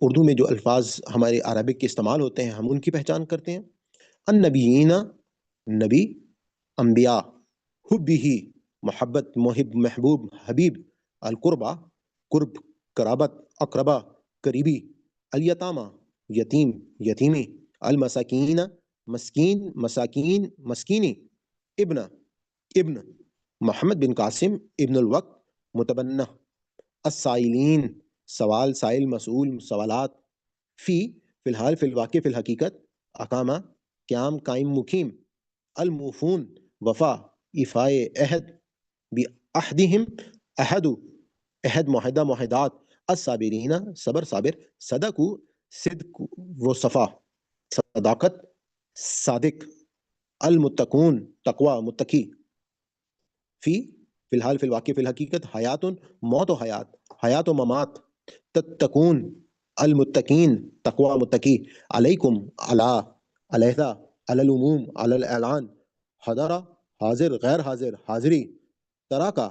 اردو میں جو الفاظ ہمارے عربک کے استعمال ہوتے ہیں ہم ان کی پہچان کرتے ہیں. النبیین، نبی، انبیاء، حبی، محبت، محب، محبوب، حبیب، القربہ، قرب، قرابت، اقربا، قریبی، الیتامہ، یتیم، یتیمی، المساکین، مسکین، مساکین، مسکینی، ابن، ابن، محمد بن قاسم، ابن الوقت، متبنہ، السائلین، سوال، سائل، مسئول، سوالات، فی الحال، فی الواقع، فی الحقیقت، اقامہ، قیام، قائم، مقیم، الموفون، وفا، ایفائے عہد، بعہدہم، عہد، عہد، معاہدہ، معاہدات، الصابرین، صبر، صابر، صدقو، صدق و صفا، صداقت، صادق، المتقون، تقوی، متقی، فی الحال، فی الواقع، فی الحقیقت، حیات، موت و حیات، حیات و ممات، تتقون، المتقین، تقوی، متقی، علیکم، علی، علیحدہ، علی العموم، علی الاعلان، حضر، حاضر، غیر حاضر، حاضری، تراکا،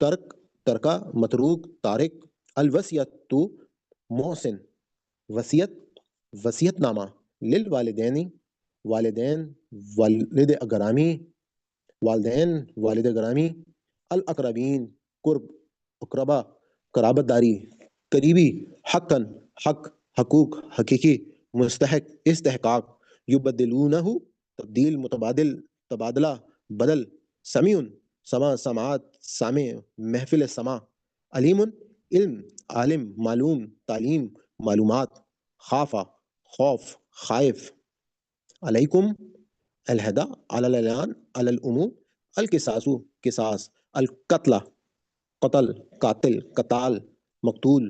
ترک، ترکا، متروک، تارک، الوصیت، محسن، وصیت، وصیت نامہ، للوالدین، والدین، والد اگرامی، والدین، والد گرامی، الاقربین، قرب، اقربا، قرابت داری، قریبی، حقاً، حق، حقوق، حقیقی، مستحق، استحقاق، یبدلونہ، تبدیل، متبادل، تبادلہ، بدل، سمیع، سماع، سماعت، سامع، محفل سماع، علیم، علم، عالم، معلوم، تعلیم، معلومات، خافہ، خوف، خائف، علیکم، الہدا، علی الاعلان، علی العموم، القصاص، قصاص، القتلہ، قتل، قاتل، قتال، مقتول،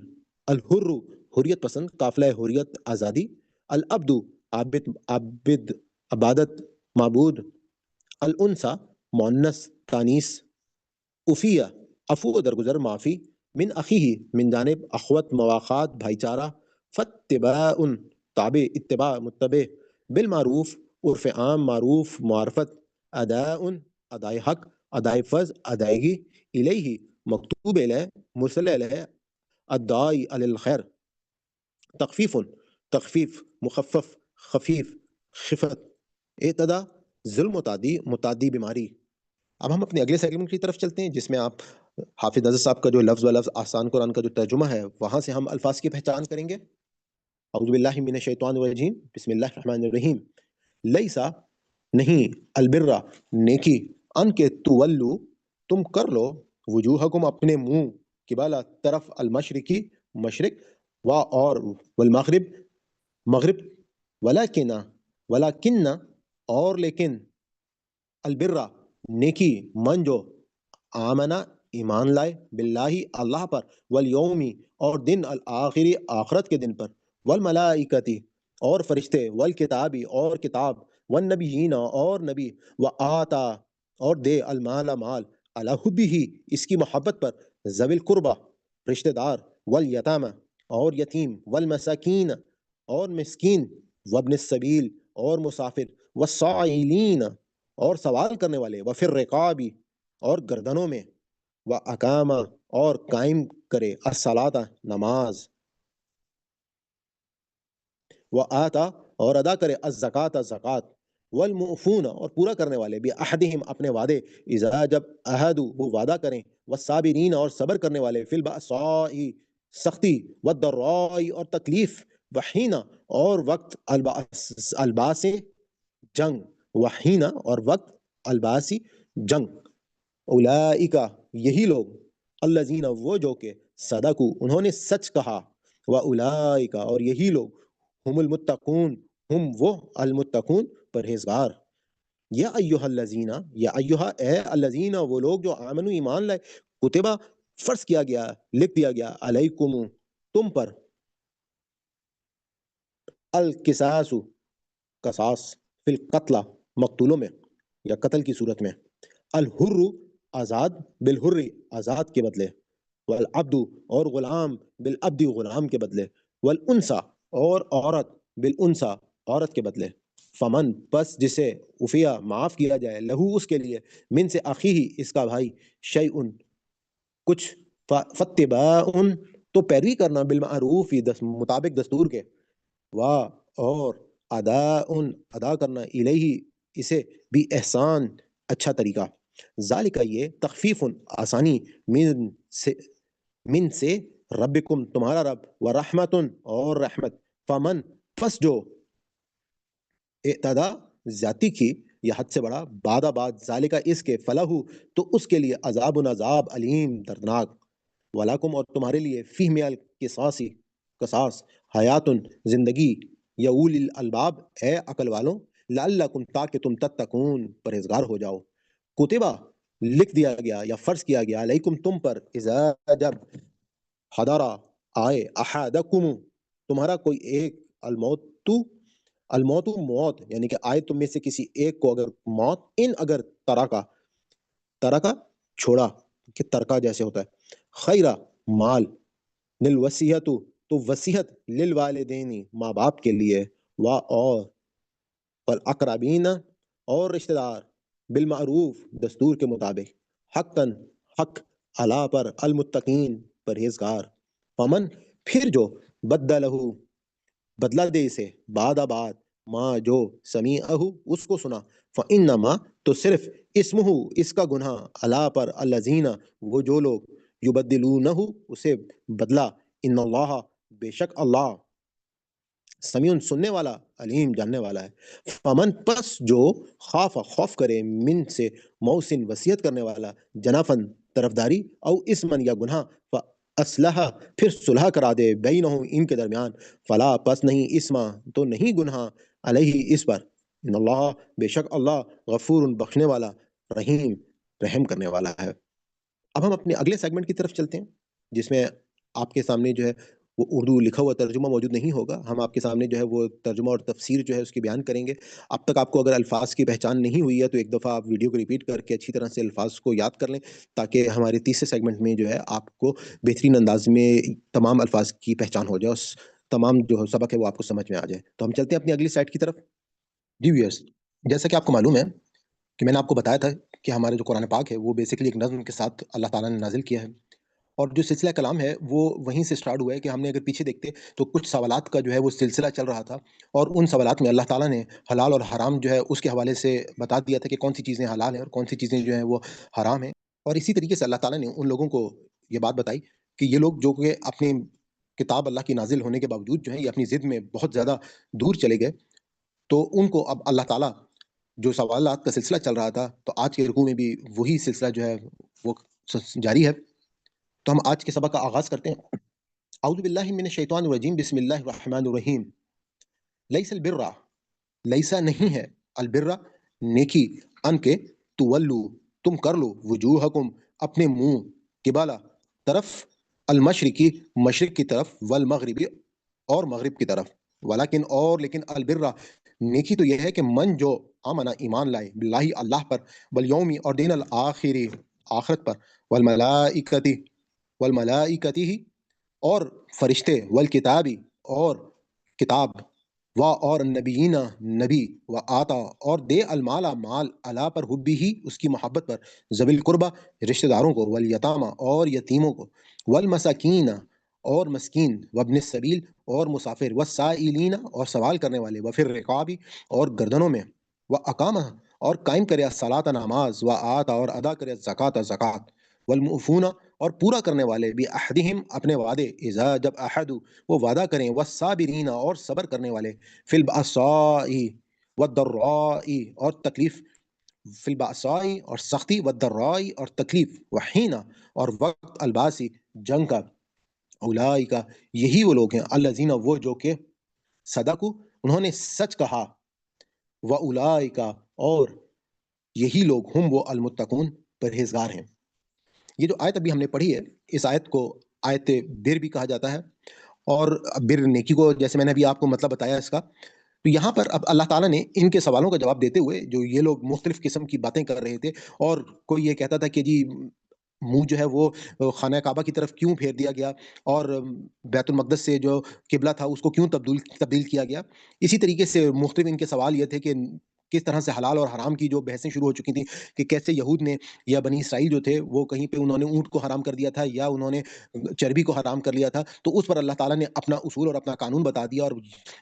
الحر، حریت پسند، قافلہ حریت، آزادی، العبد، عابد، عابد، عبادت، معبود، الانثى، مؤنث، تانیث، عفیہ، عفو، درگزر، معافی، من اخیہ، من جانب، اخوت، مواخات، بھائی چارہ، فاتباع، تابع، اتباع، متبع، بالمعروف، عرف عام، معروف، معرفت، اداء، ادائے حق، ادائے فرض، ادائیگی، الیہ، مکتوب الیہ، مرسل الیہ، الداعی علی الخیر، تخفیف، تخفیف، مخفف، خفیف، خفت، اعتدا، ظلم، متعدی، متعدی بیماری. اب ہم اپنے اگلے سیگمنٹ کی طرف چلتے ہیں جس میں آپ حافظ نذر صاحب کا جو لفظ و لفظ آسان قرآن کا جو ترجمہ ہے وہاں سے ہم الفاظ کی پہچان کریں گے. اعوذ باللہ من الشیطان الرجیم، بسم اللہ الرحمن الرحیم. لیسا، نہیں، البرہ، نیکی، ان کے تولو، تم کر لو، وجوہکم، اپنے منہ، قبالہ، طرف، المشرقی، مشرق، اور والمغرب، مغرب، ولیکن، ولیکن، اور لیکن، البرہ، نیکی، من جو، آمنا، ایمان لائے، باللہ، اللہ پر، والیومی، اور دن، الآخری، آخرت کے دن پر، والملائکتی، اور فرشتے، والکتابی، اور کتاب، والنبیین، اور نبی، وآتا، اور دے، المال، مال، علی حبہ، اس کی محبت پر، ذوی القربہ، رشتہ دار، والیتامہ، اور یتیم، والمساکین، اور مسکین، وابن السبیل، اور مسافر، والسائلین، اور سوال کرنے والے، وفر رقابی، اور گردنوں میں، وَأَقَامَ، اور قائم کرے، الصلاۃ، نماز، وَآتَا، اور ادا کرے، الزکوٰۃ، زکوٰۃ، والموفون، اور پورا کرنے والے، بعہدہم، اپنے وعدے، اذا، جب، عہدوا، وہ وعدہ کریں، والصابرین، اور صبر کرنے والے، فی البأساء، سختی، والضراء، اور تکلیف، وحین، اور وقت، الباس، جنگ، وحین، اور وقت، الباسی، جنگ، اولئک، یہی لوگ، الذین، وہ جو کہ، صدقوا، انہوں نے سچ کہا، واولئک، اور یہی لوگ، ہم المتقون، ہم وہ، المتقون، پرہیزگار. یا ایہا الذین، یا ایہا، اے الذین، وہ لوگ جو آمنو، ایمان لائے، کتبہ، فرض کیا گیا، لکھ دیا گیا، علیکم، تم پر، القصاص، قصاص، فی القتلى، مقتولوں میں یا قتل کی صورت میں، الحر، آزاد، بالحر، آزاد کے بدلے، والعبد، اور غلام، بالعبد، غلام کے بدلے، والانثى، اور عورت، بالانثى، عورت کے بدلے، فمن، پس جسے، عفیہ، معاف کیا جائے، لہو، اس کے لیے، من سے، اخیہ، اس کا بھائی، شیء، کچھ، فاتباع، تو پیروی کرنا بالمعروف مطابق دستور کے، واہ اور ادا کرنا الیہ اسے بھی احسان اچھا طریقہ، ذالک یہ تخفیف آسانی من سے ربکم تمہارا رب، و رحمت اور رحمت، فمن پس جو اعتدا زیادتی کی یا حد سے بڑا، بعد ذالک اس کے، فلہ تو اس کے لیے عذاب علیم دردناک، ولاکم اور تمہارے لیے فیہ من قصاص حیات زندگی، یا اولی الالباب اے عقل والوں، لعلکم تاکہ تم تتقون پرہیزگار ہو جاؤ، کتبہ لکھ دیا گیا یا فرض کیا گیا، علیکم تم پر، اذا جب حضرا آئے، احدکم تمہارا کوئی ایک، الموت موت، یعنی کہ آئے تم میں سے کسی ایک کو اگر موت، اگر ترکا چھوڑا، کہ ترکا جیسے ہوتا ہے، خیرہ مال، للوصیت تو وصیت، للوالدین ماں باپ کے لیے، اور والاقربین اور رشتہ دار، بالمعروف دستور کے مطابق، حق علا پر، المتقین پرہیزگار، فمن پھر جو بدلہ دے اسے، بعد ماں جو سمیعہ اس کو سنا، فانما تو صرف اسمہ اس کا گناہ، علا پر، الذین وہ جو لوگ، یبدلونہ اسے بدلا، ان اللہ بے شک اللہ، سمیع سننے والا، علیم جاننے والا ہے، فمن پس جو خوف کرے، من سے موسن وصیت کرنے والا، جنافن طرفداری، او اسمن یا گناہ، فاصلح پھر صلح کرا دے، بینہم ان کے درمیان، فلا پس نہیں، اسما تو نہیں گناہ، علیہ اس پر، ان اللہ بے شک اللہ، غفور بخشنے والا، رحیم رحم کرنے والا ہے۔ اب ہم اپنے اگلے سیگمنٹ کی طرف چلتے ہیں، جس میں آپ کے سامنے جو ہے وہ اردو لکھا ہوا ترجمہ موجود نہیں ہوگا، ہم آپ کے سامنے جو ہے وہ ترجمہ اور تفسیر جو ہے اس کی بیان کریں گے۔ اب تک آپ کو اگر الفاظ کی پہچان نہیں ہوئی ہے تو ایک دفعہ آپ ویڈیو کو ریپیٹ کر کے اچھی طرح سے الفاظ کو یاد کر لیں، تاکہ ہمارے تیسرے سیگمنٹ میں جو ہے آپ کو بہترین انداز میں تمام الفاظ کی پہچان ہو جائے، اور تمام جو سبق ہے وہ آپ کو سمجھ میں آ جائے۔ تو ہم چلتے ہیں اپنی اگلی سلائڈ کی طرف۔ جی ویئرس، جیسا کہ آپ کو معلوم ہے کہ میں نے آپ کو بتایا تھا کہ ہمارے جو قرآن پاک ہے وہ بیسیکلی ایک نظم کے ساتھ اللہ تعالیٰ نے نازل کیا ہے، اور جو سلسلہ کلام ہے وہ وہیں سے سٹارٹ ہوا ہے کہ ہم نے اگر پیچھے دیکھتے تو کچھ سوالات کا جو ہے وہ سلسلہ چل رہا تھا، اور ان سوالات میں اللہ تعالیٰ نے حلال اور حرام جو ہے اس کے حوالے سے بتا دیا تھا کہ کون سی چیزیں حلال ہیں اور کون سی چیزیں جو ہیں وہ حرام ہیں، اور اسی طریقے سے اللہ تعالیٰ نے ان لوگوں کو یہ بات بتائی کہ یہ لوگ جو کہ اپنی کتاب اللہ کی نازل ہونے کے باوجود جو ہے یہ اپنی ضد میں بہت زیادہ دور چلے گئے، تو ان کو اب اللہ تعالیٰ، جو سوالات کا سلسلہ چل رہا تھا تو آج کے رکوع میں بھی وہی سلسلہ جو ہے وہ جاری ہے۔ تو ہم آج کے سبق کا آغاز کرتے ہیں۔ اعوذ باللہ من الشیطان الرجیم، بسم اللہ الرحمن الرحیم۔ لیس البر، لیسا نہیں ہے، البر نیکی، ان کے، تولو تم کر لو، وجوہکم اپنے منہ، قبالہ طرف، المشرقی مشرق کی طرف، والمغربی اور مغرب کی طرف، ولیکن اور لیکن، البر نیکی تو یہ ہے کہ من جو آمنا ایمان لائے، باللہ اللہ پر، والیومی اور دین الآخری آخرت پر، والملائکتی اور فرشتے، والکتابی اور کتاب، اور نبیین نبی، و آتا اور دے، المالا مال، علا پر، حبی ہی اس کی محبت پر، ذوی القربہ رشتہ داروں کو، والیتامى اور یتیموں کو، والمساکین اور مسکین، وابن السبیل اور مسافر، والسائلین اور سوال کرنے والے، وفی الرقاب اور گردنوں میں، واقام اور قائم کرے الصلاۃ نماز، وآتا اور ادا کرے زکوٰۃ زکوٰۃ، والمؤفون اور پورا کرنے والے، بعہدہم اپنے وعدے، اذا جب عہدوا وہ وعدہ کریں، والصابرین اور صبر کرنے والے، فی البأساء والضراء اور تکلیف، فی البأساء اور سختی، والضراء اور تکلیف، وحین اور وقت، الباسی جنگ کا، اولئک یہی وہ لوگ ہیں، الذین وہ جو کہ، صدقوا انہوں نے سچ کہا، واولئک اور یہی لوگ، ہم وہ، المتقون پرہیزگار ہیں۔ یہ جو آیت ابھی ہم نے پڑھی ہے، اس آیت کو آیت بر بھی کہا جاتا ہے، اور بر نیکی کو، جیسے میں نے ابھی آپ کو مطلب بتایا اس کا، تو یہاں پر اب اللہ تعالیٰ نے ان کے سوالوں کا جواب دیتے ہوئے، جو یہ لوگ مختلف قسم کی باتیں کر رہے تھے، اور کوئی یہ کہتا تھا کہ جی منہ جو ہے وہ خانہ کعبہ کی طرف کیوں پھیر دیا گیا، اور بیت المقدس سے جو قبلہ تھا اس کو کیوں تبدیل کیا گیا، اسی طریقے سے مختلف ان کے سوال یہ تھے کس طرح سے حلال اور حرام کی جو بحثیں شروع ہو چکی تھیں کہ کیسے یہود نے یا بنی اسرائیل جو تھے وہ کہیں پہ انہوں نے اونٹ کو حرام کر دیا تھا یا انہوں نے چربی کو حرام کر لیا تھا، تو اس پر اللہ تعالیٰ نے اپنا اصول اور اپنا قانون بتا دیا، اور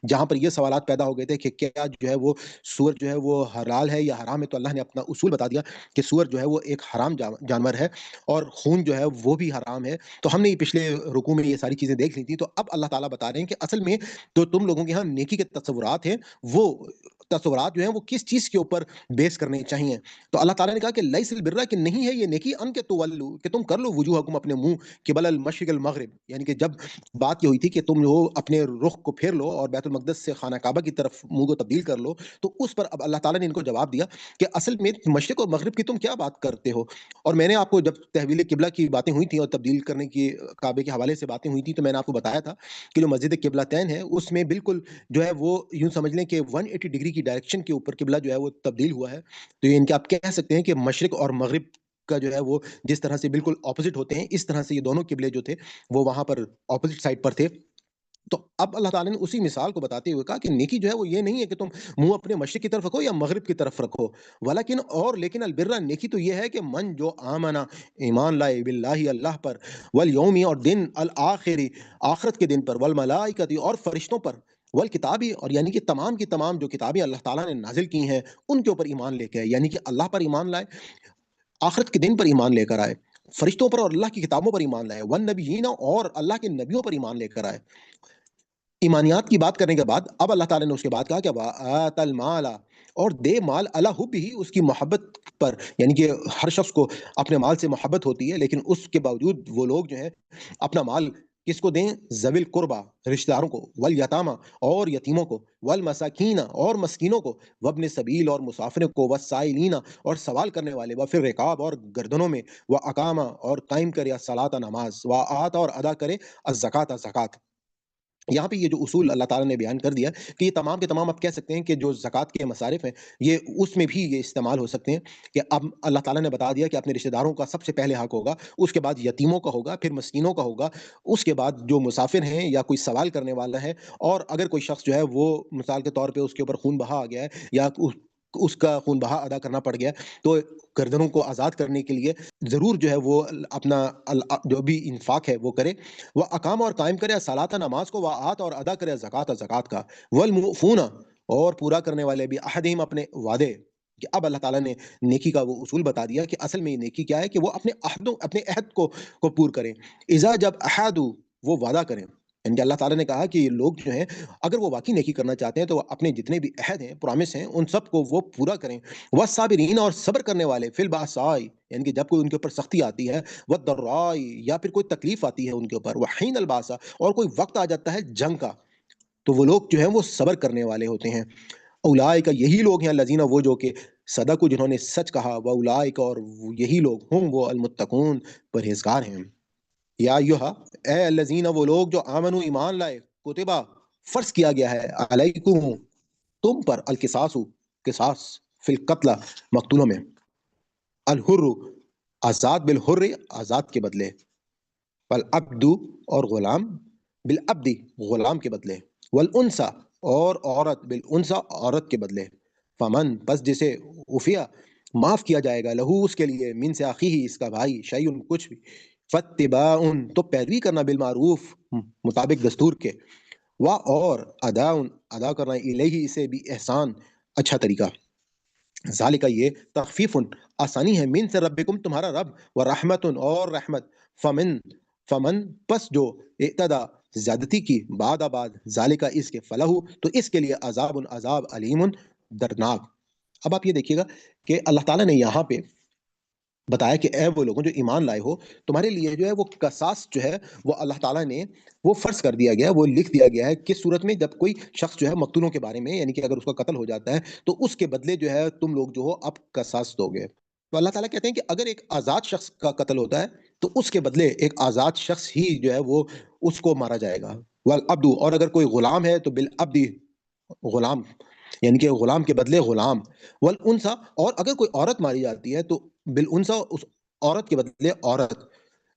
جہاں پر یہ سوالات پیدا ہو گئے تھے کہ کیا جو ہے وہ سور جو ہے وہ حلال ہے یا حرام ہے، تو اللہ نے اپنا اصول بتا دیا کہ سور جو ہے وہ ایک حرام جانور ہے اور خون جو ہے وہ بھی حرام ہے۔ تو ہم نے پچھلے رکوع میں یہ ساری چیزیں دیکھ لی تھی، تو اب اللہ تعالیٰ بتا رہے ہیں کہ اصل میں تو تم لوگوں کے ہاں نیکی کے تصورات ہیں، وہ تصورات جو ہیں وہ کس چیز کے اوپر بیس کرنے چاہیے۔ تو اللہ تعالیٰ نے کہا کہ لیس البر، کہ نہیں ہے یہ نیکی ان کے تولو، کہ تم کر لو وجوہکم اپنے منہ قبل المشرق المغرب، یعنی کہ جب بات یہ ہوئی تھی کہ تم جو اپنے رخ کو پھیر لو اور بیت المقدس سے خانہ کعبہ کی طرف منہ کو تبدیل کر لو، تو اس پر اب اللہ تعالیٰ نے ان کو جواب دیا کہ اصل میں مشرق اور مغرب کی تم کیا بات کرتے ہو۔ اور میں نے آپ کو جب تحویل قبلہ کی باتیں ہوئی تھیں اور تبدیل کرنے کی کعبے کے حوالے سے باتیں ہوئی تھیں، تو میں نے آپ کو بتایا تھا کہ جو مسجد قبلتین ہے اس میں بالکل جو ہے وہ یوں سمجھ لیں کہ 180 ڈگری کی ڈائریکشن کے اوپر قبلہ جو ہے وہ تبدیل ہوا ہے۔ تو یہ ان کے آپ کہہ سکتے ہیں کہ مشرق اور مغرب کا جو ہے وہ جس طرح سے بالکل اپوزٹ ہوتے ہیں، اس طرح سے یہ دونوں قبلے جو تھے وہ وہاں پر اپوزٹ سائڈ پر تھے۔ تو اب اللہ تعالیٰ نے اسی مثال کو بتاتے ہوئے کہا کہ نیکی جو ہے وہ یہ نہیں ہے کہ تم منہ اپنے مشرق کی طرف رکھو یا مغرب کی طرف رکھو، لیکن البرہ، نیکی تو یہ ہے کہ من جو آمنا، ایمان لائے، باللہ اللہ پر، والیومی اور دن الآخری، آخرت کے دن پر، والملائکتی اور فرشتوں پر، والکتابی اور یعنی کہ تمام کی تمام جو کتابیں اللہ تعالیٰ نے نازل کی ہیں ان کے اوپر ایمان لے کے آئے، یعنی کہ اللہ پر ایمان لائے، آخرت کے دن پر ایمان لے کر آئے، فرشتوں پر اور اللہ کی کتابوں پر ایمان لائے، والنبیین اور اللہ کے نبیوں پر ایمان لے کر آئے۔ ایمانیات کی بات کرنے کے بعد اب اللہ تعالیٰ نے اس کے بعد کہا کہ وَآتَ الْمَالَ، اور دے مال علی حبہ، اس کی محبت پر، یعنی کہ ہر شخص کو اپنے مال سے محبت ہوتی ہے، لیکن اس کے باوجود وہ لوگ جو ہیں اپنا مال کس کو دیں؟ ذوی القربہ، رشتہ داروں کو، والیتامى اور یتیموں کو، والمساکین اور مسکینوں کو، وابن سبیل اور مسافروں کو، والسائلین اور سوال کرنے والے، وفی الرقاب اور گردنوں میں، واقامہ اور قائم کرے الصلاۃ نماز، وآت اور ادا کرے الزکوٰۃ زکوٰۃ۔ یہاں پہ یہ جو اصول اللہ تعالیٰ نے بیان کر دیا کہ یہ تمام کے تمام آپ کہہ سکتے ہیں کہ جو زکوٰۃ کے مصارف ہیں یہ اس میں بھی یہ استعمال ہو سکتے ہیں، کہ اب اللہ تعالیٰ نے بتا دیا کہ اپنے رشتہ داروں کا سب سے پہلے حق ہوگا، اس کے بعد یتیموں کا ہوگا، پھر مسکینوں کا ہوگا، اس کے بعد جو مسافر ہیں یا کوئی سوال کرنے والا ہے، اور اگر کوئی شخص جو ہے وہ مثال کے طور پہ اس کے اوپر خون بہا آ گیا ہے یا اس کا خون بہا ادا کرنا پڑ گیا، تو گردنوں کو آزاد کرنے کے لیے ضرور جو ہے وہ اپنا جو بھی انفاق ہے وہ کرے، وہ اقام اور قائم کرے صلاۃ نماز کو، وآت اور ادا کرے زکوٰۃ زکوٰۃ کا، والموفون اور پورا کرنے والے بھی عہدہم اپنے وعدے۔ کہ اب اللہ تعالیٰ نے نیکی کا وہ اصول بتا دیا کہ اصل میں یہ نیکی کیا ہے کہ وہ اپنے عہد کو پور کریں، اذا جب عہدوا، وہ وعدہ کریں، یعنی کہ اللہ تعالیٰ نے کہا کہ یہ لوگ جو ہیں اگر وہ واقعی نیکی کرنا چاہتے ہیں تو وہ اپنے جتنے بھی عہد ہیں، پرامس ہیں، ان سب کو وہ پورا کریں، والصابرین اور صبر کرنے والے، فی البأساء یعنی کہ جب کوئی ان کے اوپر سختی آتی ہے، والضراء یا پھر کوئی تکلیف آتی ہے ان کے اوپر، وحین الباس اور کوئی وقت آ جاتا ہے جنگ کا، تو وہ لوگ جو ہیں وہ صبر کرنے والے ہوتے ہیں۔ اولئک، یہی لوگ ہیں، الذین، وہ جو کہ صدقوا، جنہوں نے سچ کہا، واولئک اور یہی لوگ، ہم وہ المتقون، پرہیزگار ہیں۔ یا ایھا، اے الذین، وہ لوگ جو آمنو، ایمان لائے، کتبہ، فرض کیا گیا ہے، علیکم، تم پر، القصاص، قصاص، فی القتل، مقتولوں میں، الحر، آزاد، بالحر، آزاد کے بدلے، والعبد اور غلام، بالعبد، غلام کے بدلے، والانثى اور عورت، بالانثى، عورت کے بدلے، فمن، پس جسے، عفیا، معاف کیا جائے گا، لہو، اس کے لیے، من سے اخیہ، اس کا بھائی، شیء، کچھ بھی، فاتباع، تو پیروی کرنا، بالمعروف، مطابق دستور کے، اور ادا، ادا کرنا، الیہ، اسے بھی، احسان، اچھا طریقہ، ذالک، یہ، تخفیف، آسانی ہے، من سے ربکم، تمہارا رب، ورحمت اور رحمت، فمن پس جو اعتدا، زیادتی کی، بعد ذالک، اس کے، فلہو، تو اس کے لیے، عذاب، عذاب، علیم، دردناک۔ اب آپ یہ دیکھیے گا کہ اللہ تعالیٰ نے یہاں پہ بتایا کہ اے وہ لوگوں جو ایمان لائے ہو، تمہارے لیے جو ہے وہ قصاص جو ہے وہ اللہ تعالیٰ نے وہ فرض کر دیا گیا ہے، وہ لکھ دیا گیا ہے، کس صورت میں؟ جب کوئی شخص جو ہے مقتولوں کے بارے میں، یعنی کہ اگر اس کا قتل ہو جاتا ہے تو اس کے بدلے جو ہے تم لوگ جو ہو اب قصاص دو گے۔ تو اللہ تعالیٰ کہتے ہیں کہ اگر ایک آزاد شخص کا قتل ہوتا ہے تو اس کے بدلے ایک آزاد شخص ہی جو ہے وہ اس کو مارا جائے گا، والعبد، اور اگر کوئی غلام ہے تو بالعبد، غلام، یعنی کہ غلام کے بدلے غلام، والانثى، اور اگر کوئی عورت ماری جاتی ہے تو بالانثى، اس عورت کے بدلے عورت،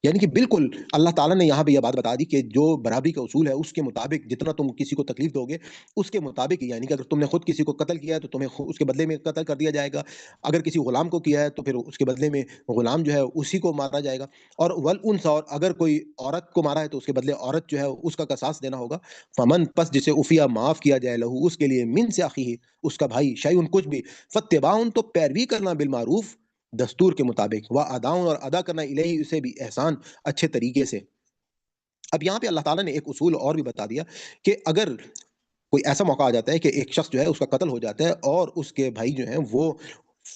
یعنی کہ بالکل اللہ تعالیٰ نے یہاں پہ یہ بات بتا دی کہ جو برابری کا اصول ہے اس کے مطابق جتنا تم کسی کو تکلیف دو گے اس کے مطابق ہی، یعنی کہ اگر تم نے خود کسی کو قتل کیا ہے تو تمہیں اس کے بدلے میں قتل کر دیا جائے گا، اگر کسی غلام کو کیا ہے تو پھر اس کے بدلے میں غلام جو ہے اسی کو مارا جائے گا، اور والانثى، اور اگر کوئی عورت کو مارا ہے تو اس کے بدلے عورت جو ہے اس کا قصاص دینا ہوگا۔ فمن، پس جسے عفیا معاف کیا جائے، لہو اس کے لیے، من سے اخیہ اس کا بھائی، شیئن کچھ بھی، فتباعن تو پیروی کرنا، بالمعروف دستور کے مطابق، و اداؤن اور ادا کرنا، الیہ اسے بھی، احسان اچھے طریقے سے۔ اب یہاں پہ اللہ تعالیٰ نے ایک اصول اور بھی بتا دیا کہ اگر کوئی ایسا موقع آ جاتا ہے کہ ایک شخص جو ہے اس کا قتل ہو جاتا ہے اور اس کے بھائی جو ہیں وہ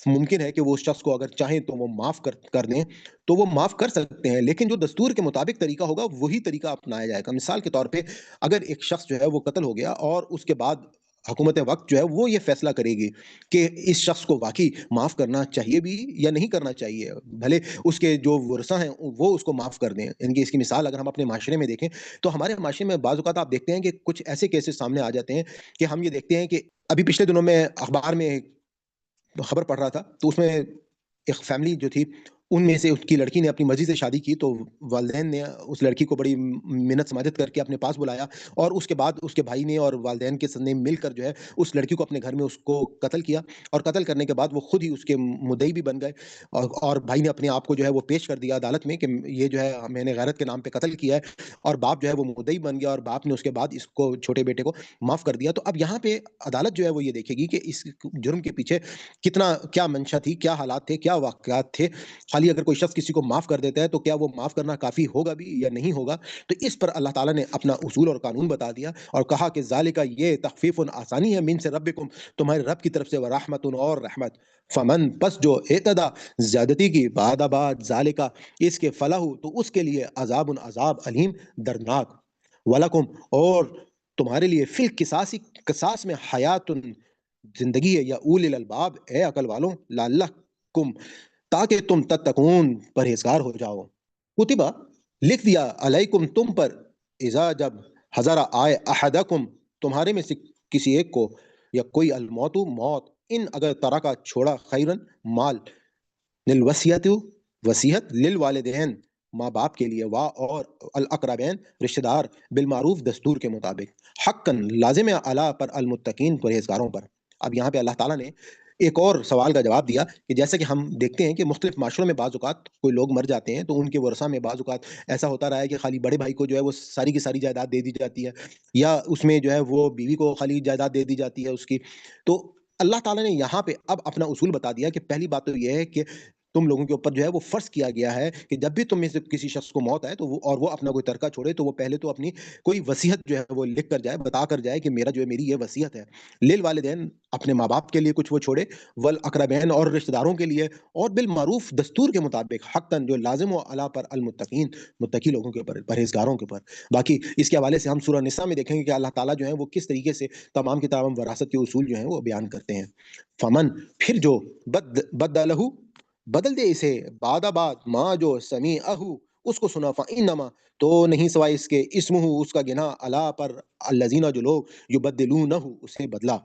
ممکن ہے کہ وہ اس شخص کو اگر چاہیں تو وہ معاف کر دیں تو وہ معاف کر سکتے ہیں، لیکن جو دستور کے مطابق طریقہ ہوگا وہی طریقہ اپنایا جائے گا۔ مثال کے طور پہ اگر ایک شخص جو ہے وہ قتل ہو گیا اور اس کے بعد حکومت وقت جو ہے وہ یہ فیصلہ کرے گی کہ اس شخص کو واقعی معاف کرنا چاہیے بھی یا نہیں کرنا چاہیے، بھلے اس کے جو ورثہ ہیں وہ اس کو معاف کر دیں، یعنی کہ اس کی مثال اگر ہم اپنے معاشرے میں دیکھیں تو ہمارے معاشرے میں بعض اوقات آپ دیکھتے ہیں کہ کچھ ایسے کیسز سامنے آ جاتے ہیں کہ ہم یہ دیکھتے ہیں کہ ابھی پچھلے دنوں میں اخبار میں خبر پڑھ رہا تھا تو اس میں ایک فیملی جو تھی ان میں سے اس کی لڑکی نے اپنی مرضی سے شادی کی، تو والدین نے اس لڑکی کو بڑی منت سماجت کر کے اپنے پاس بلایا، اور اس کے بعد اس کے بھائی نے اور والدین کے نے مل کر جو ہے اس لڑکی کو اپنے گھر میں اس کو قتل کیا، اور قتل کرنے کے بعد وہ خود ہی اس کے مدعی بھی بن گئے، اور بھائی نے اپنے آپ کو جو ہے وہ پیش کر دیا عدالت میں کہ یہ جو ہے میں نے غیرت کے نام پہ قتل کیا ہے، اور باپ جو ہے وہ مدعی بن گیا، اور باپ نے اس کے بعد اس کو چھوٹے بیٹے کو معاف کر دیا۔ تو اب یہاں پہ عدالت جو ہے وہ یہ دیکھے گی کہ اس جرم کے پیچھے کتنا، کیا منشا تھی، کیا حالات تھے، کیا واقعات تھے۔ خالی اگر کوئی شخص کسی کو معاف کر دیتا ہے تو کیا وہ معاف کرنا کافی ہوگا بھی یا نہیں ہوگا؟ تو اس پر اللہ تعالیٰ نے اپنا اصول اور قانون بتا دیا اور کہا کہ ذالک، یہ تخفیف آسانی ہے، من سے ربکم، تمہارے رب کی طرف سے، ورحمت اور رحمت، فمن، پس جو اعتدا زیادتی کی، بعد ذالک اس کے، فلاح تو اس کے لیے، عذاب علیم دردناک، ولکم اور تمہارے لیے، فی القصاص قصاص میں، حیات زندگی ہے، یا اول الالباب اے عقل والوں، لعلکم تاکہ تم تتقون پرہیزگار ہو جاؤ، کتبہ لکھ دیا، علیکم تم پر، اذا جب، حضر آئے، احدکم تمہارے میں سے کسی ایک کو، یا کوئی، الموت موت، ان اگر ترکا چھوڑا، خیرن مال، للوصیت وصیت، للوالدین ماں باپ کے لیے، وا اور الاقربین رشتہ دار، بالمعروف دستور کے مطابق، حقاً لازم ہے، علی پر، المتقین پرہیزگاروں پر۔ اب یہاں پہ اللہ تعالیٰ نے ایک اور سوال کا جواب دیا کہ جیسا کہ ہم دیکھتے ہیں کہ مختلف معاشروں میں بعض اوقات کوئی لوگ مر جاتے ہیں تو ان کے ورثہ میں بعض اوقات ایسا ہوتا رہا ہے کہ خالی بڑے بھائی کو جو ہے وہ ساری کی ساری جائیداد دے دی جاتی ہے، یا اس میں جو ہے وہ بیوی کو خالی جائیداد دے دی جاتی ہے اس کی۔ تو اللہ تعالیٰ نے یہاں پہ اب اپنا اصول بتا دیا کہ پہلی بات تو یہ ہے کہ تم لوگوں کے اوپر جو ہے وہ فرض کیا گیا ہے کہ جب بھی تم میں سے کسی شخص کو موت آئے تو وہ، اور وہ اپنا کوئی ترکہ چھوڑے، تو وہ پہلے تو اپنی کوئی وصیت جو ہے وہ لکھ کر جائے، بتا کر جائے کہ میرا جو ہے، میری یہ وصیت ہے، للوالدین اپنے ماں باپ کے لیے کچھ وہ چھوڑے، والاقربین اور رشتہ داروں کے لیے، اور بالمعروف دستور کے مطابق، حقاً جو لازم و علی پر، المتقین متقی لوگوں کے اوپر، پرہیزگاروں کے اوپر۔ باقی اس کے حوالے سے ہم سورہ نساء میں دیکھیں گے کہ اللہ تعالیٰ جو ہے وہ کس طریقے سے تمام کے تمام وراثت کے اصول جو ہیں وہ بیان کرتے ہیں۔ فمن، پھر جو، بدلہ بدل دے اسے، بعد ماں جو، سمیعہ اس کو سنا، فانما تو نہیں سوائے اس کے، اسمہ اس کا گناہ، علی پر، الذین جو لوگ، یبدلونہ اسے بدلا،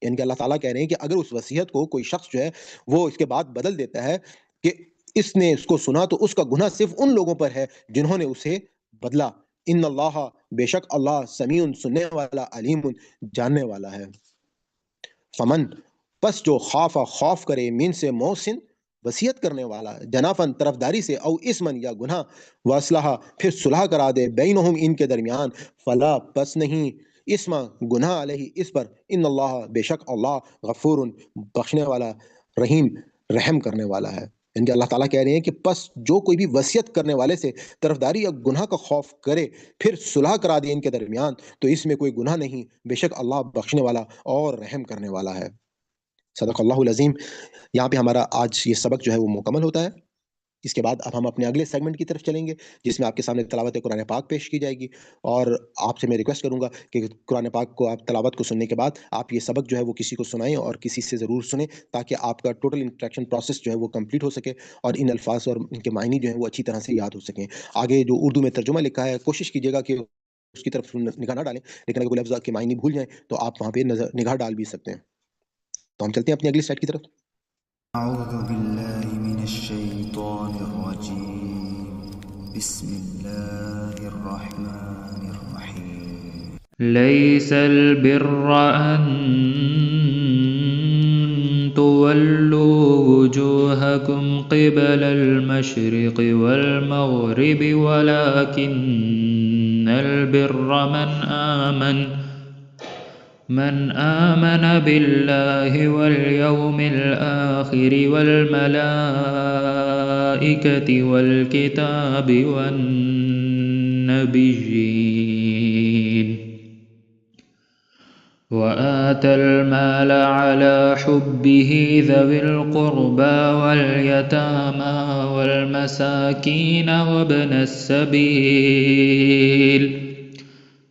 یعنی کہ اللہ تعالیٰ کہہ رہے ہیں کہ اگر اس وصیت کو کوئی شخص جو ہے وہ اس کے بعد بدل دیتا ہے کہ اس نے اس کو سنا، تو اس کا گناہ صرف ان لوگوں پر ہے جنہوں نے اسے بدلا، ان اللہ بے شک اللہ، سمیع سننے والا، علیم جاننے والا ہے۔ فمن، پس جو، خاف خوف کرے، من سے محسن وصیت کرنے والا، جنافن طرفداری سے، او اسمن یا گناہ، واصلہ پھر صلح کرا دے، بینہم ان کے درمیان، فلا پس نہیں، اسم گناہ، علیہ اس پر، ان اللہ بے شک اللہ، غفور بخشنے والا، رحیم رحم کرنے والا ہے۔ یعنی کہ اللہ تعالیٰ کہہ رہے ہیں کہ پس جو کوئی بھی وصیت کرنے والے سے طرفداری یا گناہ کا خوف کرے، پھر صلح کرا دے ان کے درمیان، تو اس میں کوئی گناہ نہیں، بے شک اللہ بخشنے والا اور رحم کرنے والا ہے۔ صدق اللہ العظیم۔ یہاں پہ ہمارا آج یہ سبق جو ہے وہ مکمل ہوتا ہے۔ اس کے بعد اب ہم اپنے اگلے سیگمنٹ کی طرف چلیں گے جس میں آپ کے سامنے تلاوت قرآن پاک پیش کی جائے گی، اور آپ سے میں ریکویسٹ کروں گا کہ قرآن پاک کو آپ تلاوت کو سننے کے بعد آپ یہ سبق جو ہے وہ کسی کو سنائیں اور کسی سے ضرور سنیں، تاکہ آپ کا ٹوٹل انٹریکشن پروسیس جو ہے وہ کمپلیٹ ہو سکے اور ان الفاظ اور ان کے معنی جو ہیں وہ اچھی طرح سے یاد ہو سکیں۔ آگے جو اردو میں ترجمہ لکھا ہے، کوشش کیجیے گا کہ اس کی طرف نگاہ نہ ڈالیں، لیکن اگر کوئی لفظ کے معنی بھول جائیں تو آپ وہاں پہ نگاہ ڈال بھی سکتے ہیں۔ تو ہم چلتے ہیں اپنی اگلی سلائڈ کی طرف۔ أعوذ بالله من الشيطان الرجيم بسم الله الرحمن الرحيم ليس البر أن تولوا وجوهكم قبل المشرق والمغرب ولكن البر من آمن بالله واليوم الآخر والملائكة والكتاب والنبيين وآتى المال على حبه ذوي القربى واليتامى والمساكين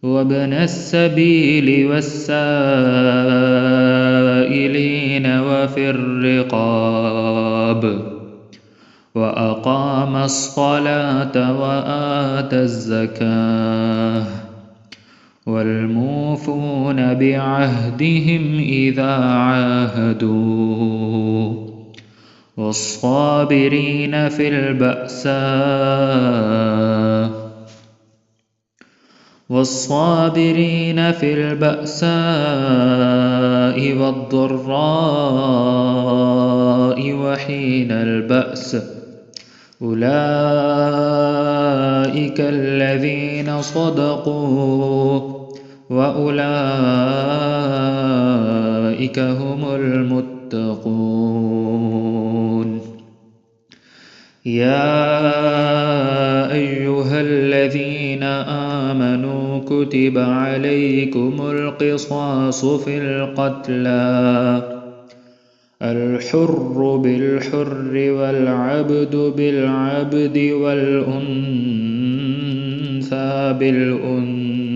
وابن السبيل والسائلين وفي الرقاب وأقام الصلاة وآتى الزكاة والموفون بعهدهم إذا عاهدوا والصابرين في البأساء والضراء وحين البأس أولئك الذين صدقوا وأولئك هم المتقون يا أيها الذين آمنوا كتب عليكم القصاص في القتلى الحر بالحر والعبد بالعبد والأنثى بالأنثى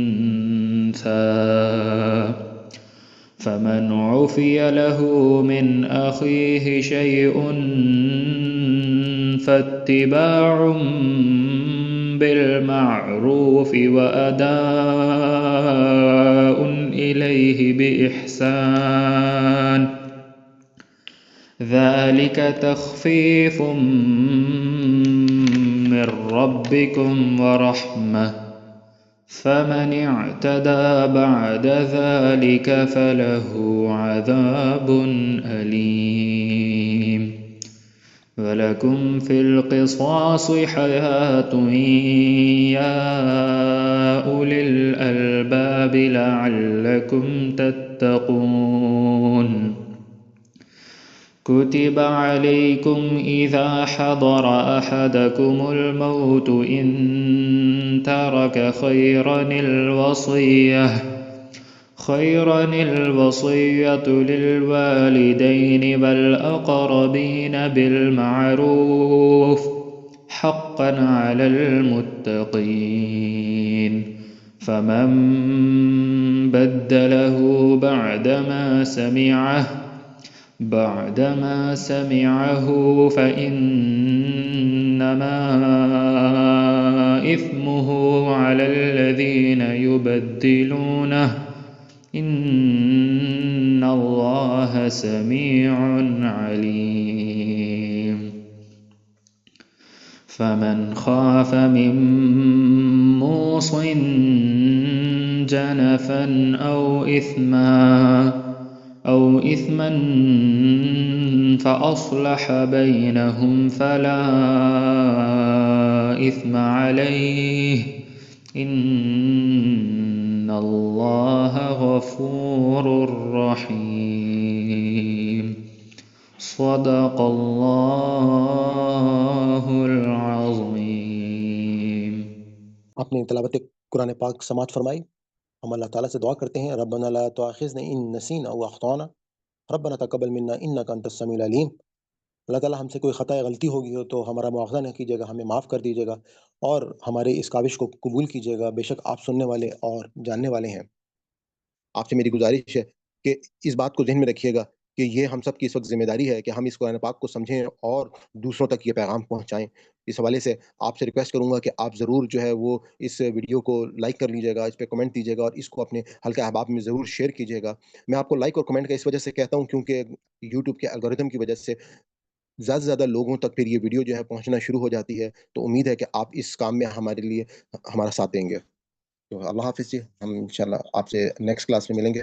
فمن عفي له من أخيه شيء فاتباع بالمعروف وأداء إليه بإحسان ذلك تخفيف من ربكم ورحمة فمن اعتدى بعد ذلك فله عذاب أليم ولكم في القصاص حياة يا أولي الألباب لعلكم تتقون كتب عليكم إذا حضر أحدكم الموت إن ترك خيرا الوصية للوالدين والأقربين بالمعروف حقا على المتقين فمن بدله بعدما سمعه فإنما إثمه على الذين يبدلونه إن الله سميع عليم فمن خاف من موص جنفا أو إثما فأصلح بينهم فلا إثم عليه إن الله غفور رحيم صدق الله العظيم. آپ نے تلاوت قرآن پاک سماعت فرمائی. ہم اللہ تعالیٰ سے دعا کرتے ہیں ربنا لا تؤاخذنا ان نسینا او اخطانا ربنا تقبل منا انک انت السمیع العلیم. اللہ تعالیٰ ہم سے کوئی خطا یا غلطی ہوگی ہو تو ہمارا مواخذہ نہ کیجیے گا، ہمیں معاف کر دیجیے گا اور ہمارے اس کاوش کو قبول کیجیے گا. بے شک آپ سننے والے اور جاننے والے ہیں. آپ سے میری گزارش ہے کہ اس بات کو ذہن میں رکھیے گا کہ یہ ہم سب کی اس وقت ذمہ داری ہے کہ ہم اس قرآن پاک کو سمجھیں اور دوسروں تک یہ پیغام پہنچائیں. اس حوالے سے آپ سے ریکویسٹ کروں گا کہ آپ ضرور جو ہے وہ اس ویڈیو کو لائک کر لیجیے گا، اس پہ کمنٹ دیجیے گا اور اس کو اپنے حلقہ احباب میں ضرور شیئر کیجیے گا. میں آپ کو لائک اور کمنٹ کا اس وجہ سے کہتا ہوں کیونکہ یوٹیوب کے الگوریتم کی وجہ سے زیادہ سے زیادہ لوگوں تک پھر یہ ویڈیو جو ہے پہنچنا شروع ہو جاتی ہے. تو امید ہے کہ آپ اس کام میں ہمارے لیے ہمارا ساتھ دیں گے. تو اللہ حافظ جی، ہم انشاءاللہ آپ سے نیکسٹ کلاس میں ملیں گے.